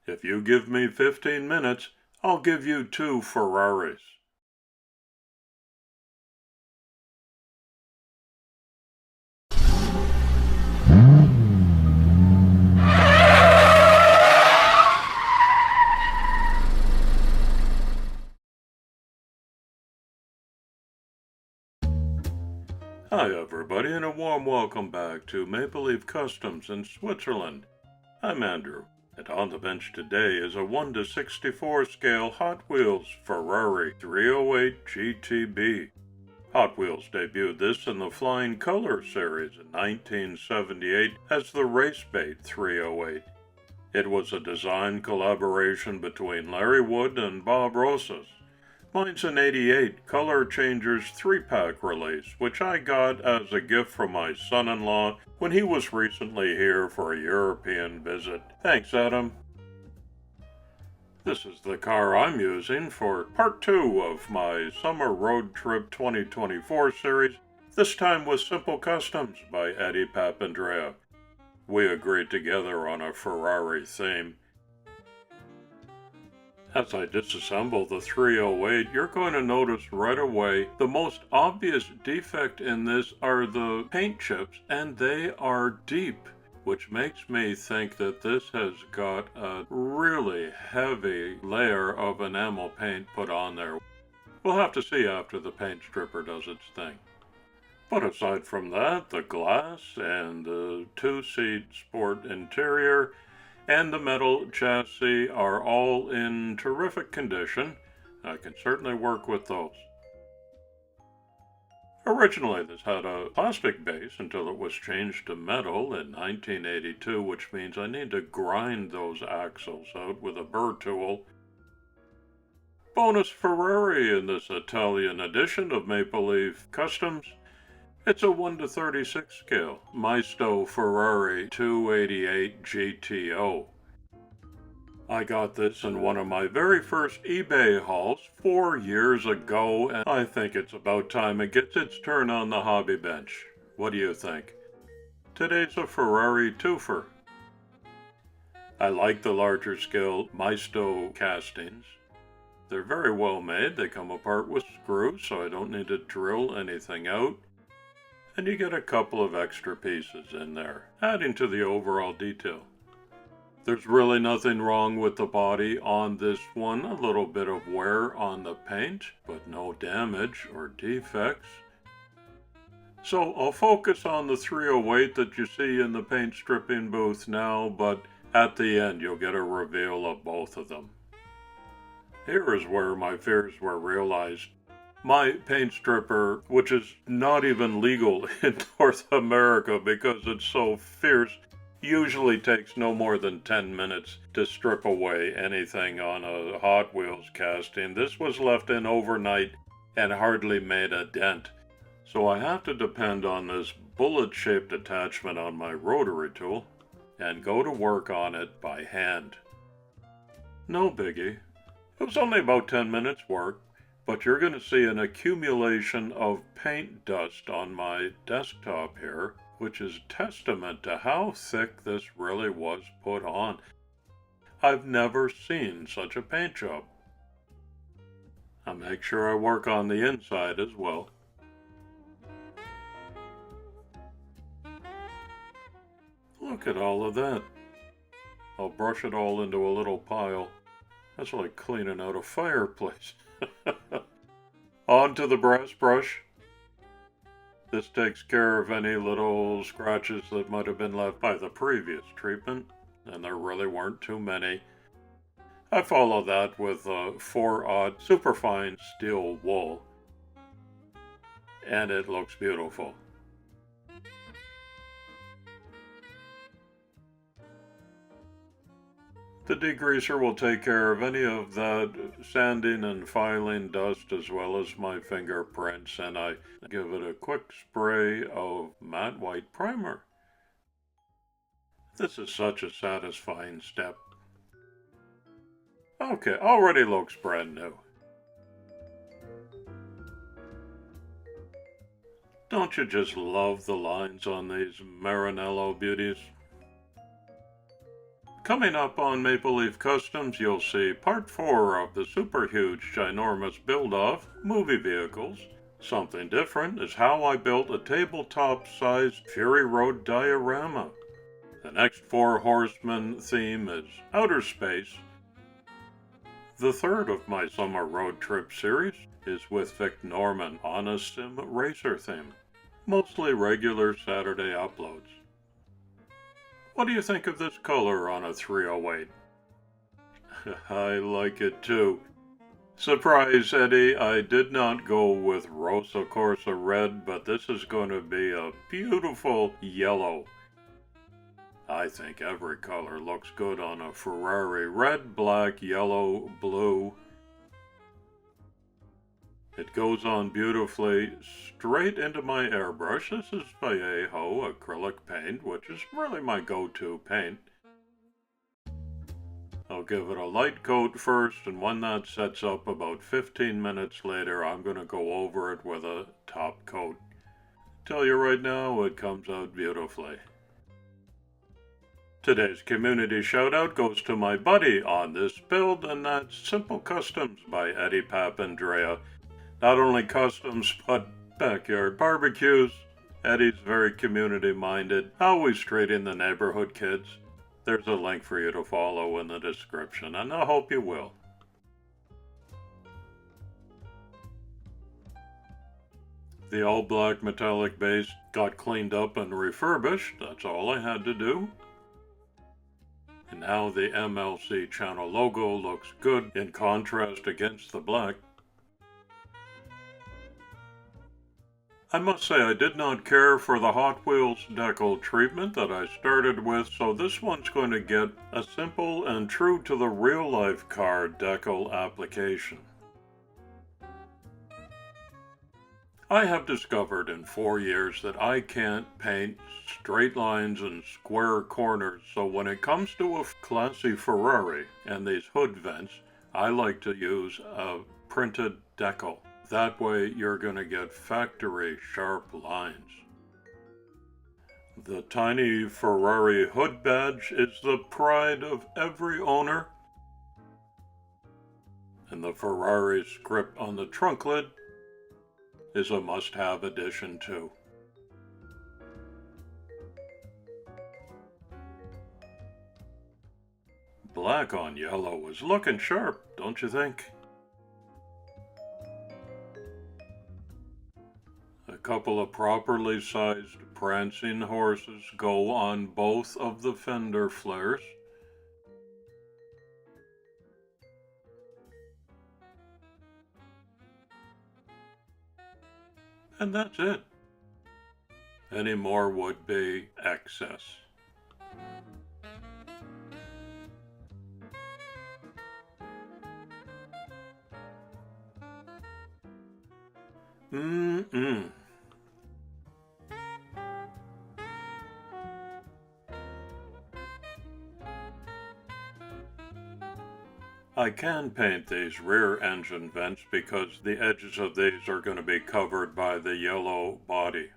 If you give me 15 minutes, I'll give you 2 Ferraris. Hi everybody, and a warm welcome back to Maple Leaf Customs in Switzerland. I'm Andrew, and on the bench today is a 1:64 scale Hot Wheels Ferrari 308 GTB. Hot Wheels debuted this in the Flying Color series in 1978 as the Racebait 308. It was a design collaboration between Larry Wood and Bob Rosas. Mine's an 88 Color Changers 3-pack release, which I got as a gift from my son-in-law when he was recently here for a European visit. Thanks, Adam. This is the car I'm using for part 2 of my Summer Road Trip 2024 series, this time with Simple Kustoms by Eddie Papandrea. We agreed together on a Ferrari theme. As I disassemble the 308, you're going to notice right away the most obvious defect in this are the paint chips, and they are deep, which makes me think that this has got a really heavy layer of enamel paint put on there. We'll have to see after the paint stripper does its thing. But aside from that, the glass and the 2-seat sport interior and the metal chassis are all in terrific condition. I can certainly work with those. Originally, this had a plastic base until it was changed to metal in 1982, which means I need to grind those axles out with a burr tool. Bonus Ferrari in this Italian edition of Maple Leaf Customs. It's a 1:36 scale Maisto Ferrari 288 GTO. I got this in one of my very first eBay hauls 4 years ago, and I think it's about time it gets its turn on the hobby bench. What do you think? Today's a Ferrari twofer. I like the larger scale Maisto castings. They're very well made. They come apart with screws, so I don't need to drill anything out. And you get a couple of extra pieces in there, adding to the overall detail. There's really nothing wrong with the body on this one, a little bit of wear on the paint, but no damage or defects. So I'll focus on the 308 that you see in the paint stripping booth now, but at the end you'll get a reveal of both of them. Here is where my fears were realized. My paint stripper, which is not even legal in North America because it's so fierce, usually takes no more than 10 minutes to strip away anything on a Hot Wheels casting. This was left in overnight and hardly made a dent. So I have to depend on this bullet-shaped attachment on my rotary tool and go to work on it by hand. No biggie. It was only about 10 minutes work. But you're going to see an accumulation of paint dust on my desktop here, which is testament to how thick this really was put on. I've never seen such a paint job. I'll make sure I work on the inside as well. Look at all of that. I'll brush it all into a little pile. That's like cleaning out a fireplace. On to the brass brush. This takes care of any little scratches that might have been left by the previous treatment, and there really weren't too many. I follow that with a 4/0 superfine steel wool, and it looks beautiful. The degreaser will take care of any of that sanding and filing dust as well as my fingerprints, and I give it a quick spray of matte white primer. This is such a satisfying step. Okay, already looks brand new. Don't you just love the lines on these Maranello beauties? Coming up on Maple Leaf Customs, you'll see part 4 of the super huge, ginormous build-off movie vehicles. Something different is how I built a tabletop-sized Fury Road diorama. The next 4 horsemen theme is outer space. The third of my summer road trip series is with Vic Norman on a sim racer theme. Mostly regular Saturday uploads. What do you think of this color on a 308? I like it too. Surprise, Eddie, I did not go with Rosa Corsa red, but this is going to be a beautiful yellow. I think every color looks good on a Ferrari. Red, black, yellow, blue. It goes on beautifully straight into my airbrush. This is Vallejo acrylic paint, which is really my go-to paint. I'll give it a light coat first, and when that sets up about 15 minutes later, I'm going to go over it with a top coat. Tell you right now, it comes out beautifully. Today's community shoutout goes to my buddy on this build, and that's Simple Kustoms by Eddie Papandrea. Not only customs, but backyard barbecues. Eddie's very community-minded, always treating the neighborhood kids. There's a link for you to follow in the description, and I hope you will. The all-black metallic base got cleaned up and refurbished. That's all I had to do. And now the MLC channel logo looks good in contrast against the black. I must say I did not care for the Hot Wheels decal treatment that I started with, so this one's going to get a simple and true to the real-life car decal application. I have discovered in 4 years that I can't paint straight lines and square corners, so when it comes to a classy Ferrari and these hood vents, I like to use a printed decal. That way you're going to get factory sharp lines. The tiny Ferrari hood badge is the pride of every owner. And the Ferrari script on the trunk lid is a must-have addition too. Black on yellow is looking sharp, don't you think? A couple of properly sized prancing horses go on both of the fender flares. And that's it. Any more would be excess. I can paint these rear engine vents because the edges of these are going to be covered by the yellow body.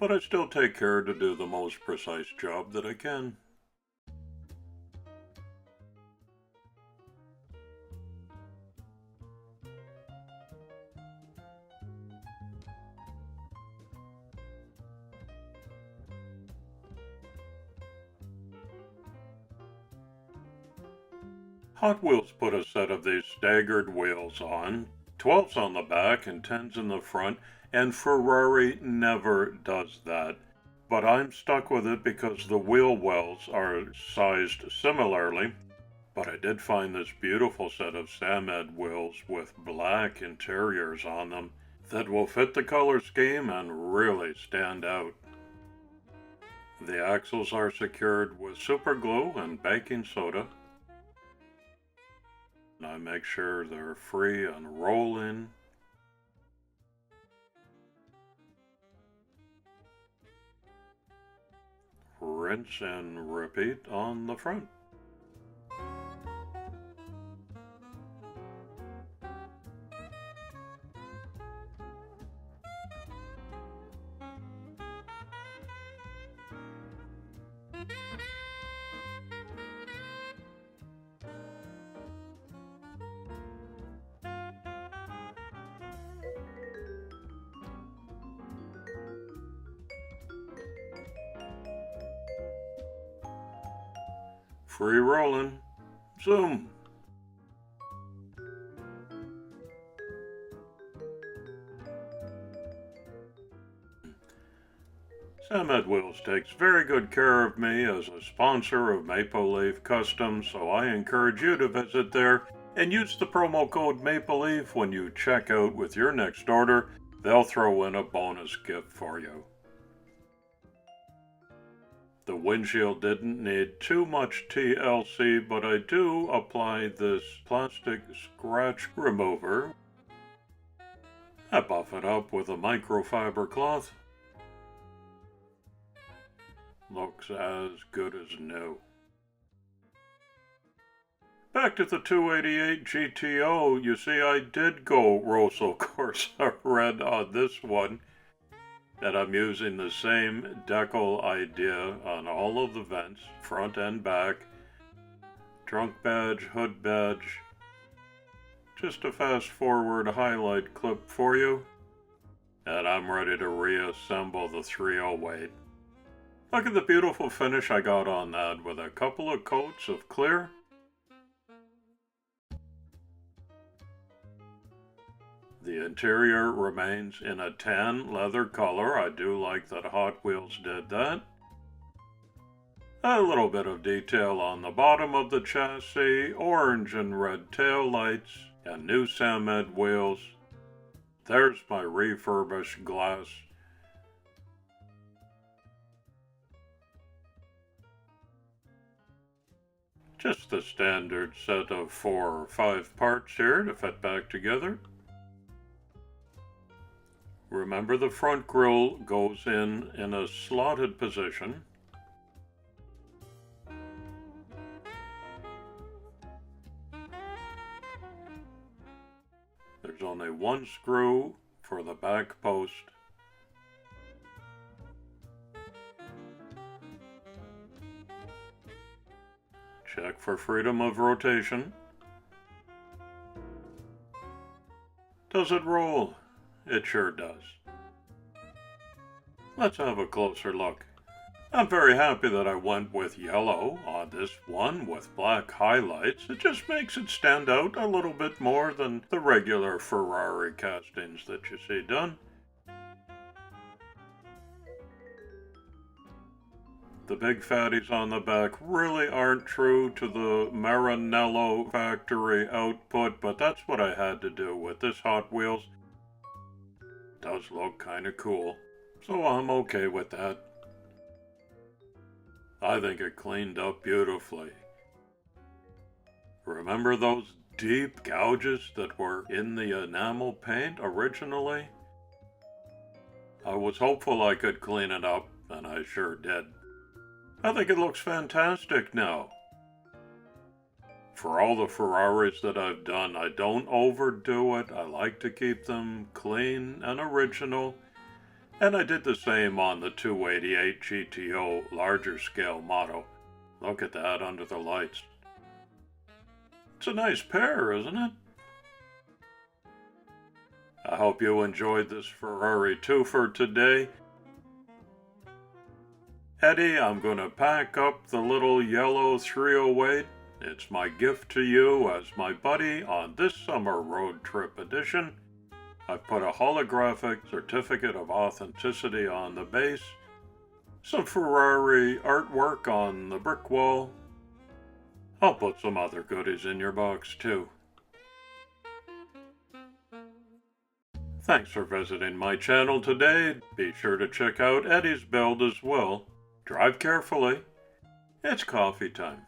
But I still take care to do the most precise job that I can. Hot Wheels put a set of these staggered wheels on, 12s on the back and 10s in the front, and Ferrari never does that. But I'm stuck with it because the wheel wells are sized similarly. But I did find this beautiful set of Samed wheels with black interiors on them that will fit the color scheme and really stand out. The axles are secured with super glue and baking soda. I make sure they're free and roll in. Rinse and repeat on the front. Free rolling. Zoom. Hot Wheels takes very good care of me as a sponsor of Maple Leaf Customs, so I encourage you to visit there and use the promo code Maple Leaf when you check out with your next order. They'll throw in a bonus gift for you. The windshield didn't need too much TLC, but I do apply this plastic scratch remover. I buff it up with a microfiber cloth. Looks as good as new. Back to the 288 GTO, you see I did go Rosso Corsa red on this one. And I'm using the same decal idea on all of the vents, front and back. Trunk badge, hood badge. Just a fast forward highlight clip for you. And I'm ready to reassemble the 308. Look at the beautiful finish I got on that with a couple of coats of clear. The interior remains in a tan leather color. I do like that Hot Wheels did that. A little bit of detail on the bottom of the chassis, orange and red tail lights, and new Samed wheels. There's my refurbished glass. Just the standard set of 4 or 5 parts here to fit back together. Remember, the front grille goes in a slotted position. There's only one screw for the back post. Check for freedom of rotation. Does it roll? It sure does. Let's have a closer look. I'm very happy that I went with yellow on this one with black highlights. It just makes it stand out a little bit more than the regular Ferrari castings that you see done. The big fatties on the back really aren't true to the Maranello factory output, but that's what I had to do with this Hot Wheels. Does look kinda cool, so I'm okay with that. I think it cleaned up beautifully. Remember those deep gouges that were in the enamel paint originally? I was hopeful I could clean it up, and I sure did. I think it looks fantastic now. For all the Ferraris that I've done, I don't overdo it. I like to keep them clean and original. And I did the same on the 288 GTO larger scale model. Look at that under the lights. It's a nice pair, isn't it? I hope you enjoyed this Ferrari twofer today. Eddie, I'm going to pack up the little yellow 308. It's my gift to you as my buddy on this summer road trip edition. I've put a holographic certificate of authenticity on the base, some Ferrari artwork on the brick wall. I'll put some other goodies in your box too. Thanks for visiting my channel today. Be sure to check out Eddie's build as well. Drive carefully. It's coffee time.